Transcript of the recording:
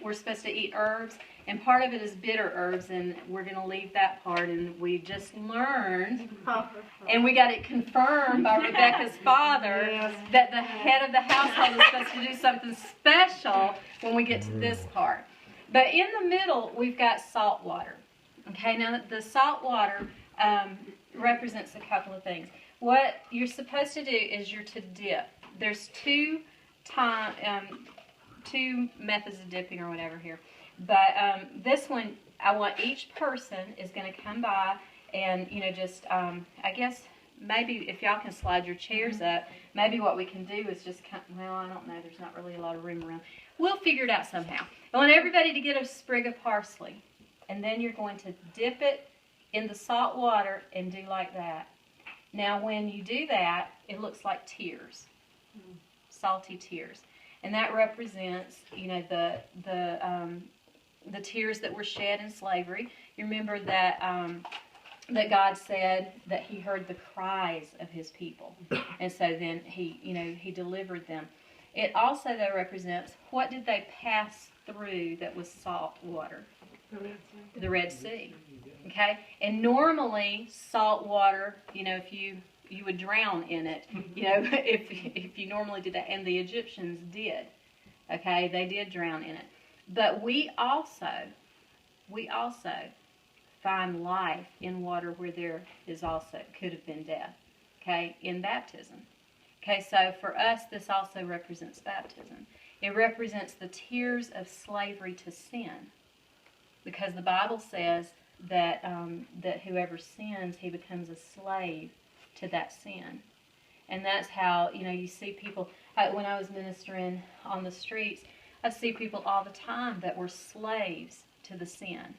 we're supposed to eat herbs, and part of it is bitter herbs, and we're going to leave that part. And we just learned, and we got it confirmed by Rebecca's father, that the head of the household is supposed to do something special when we get to this part. But in the middle, we've got salt water. Okay, now the salt water represents a couple of things. What you're supposed to do is you're to dip. There's two methods of dipping or whatever here. But this one, I want each person is going to come by and, just, I guess, maybe if y'all can slide your chairs up, maybe what we can do is just, well, I don't know, there's not really a lot of room around. We'll figure it out somehow. I want everybody to get a sprig of parsley, and then you're going to dip it in the salt water and do like that. Now, when you do that, it looks like tears, salty tears. And that represents, the tears that were shed in slavery. You remember that that God said that He heard the cries of His people, and so then He delivered them. It also though represents, what did they pass through that was salt water? The Red Sea. Okay, and normally salt water, if you would drown in it, if you normally did that, and the Egyptians did. Okay, they did drown in it. But we also find life in water where there could have been death. Okay, in baptism. Okay, so for us, this also represents baptism. It represents the tears of slavery to sin, because the Bible says that that whoever sins, he becomes a slave to that sin. And that's how, you see people, when I was ministering on the streets, I see people all the time that were slaves to the sin.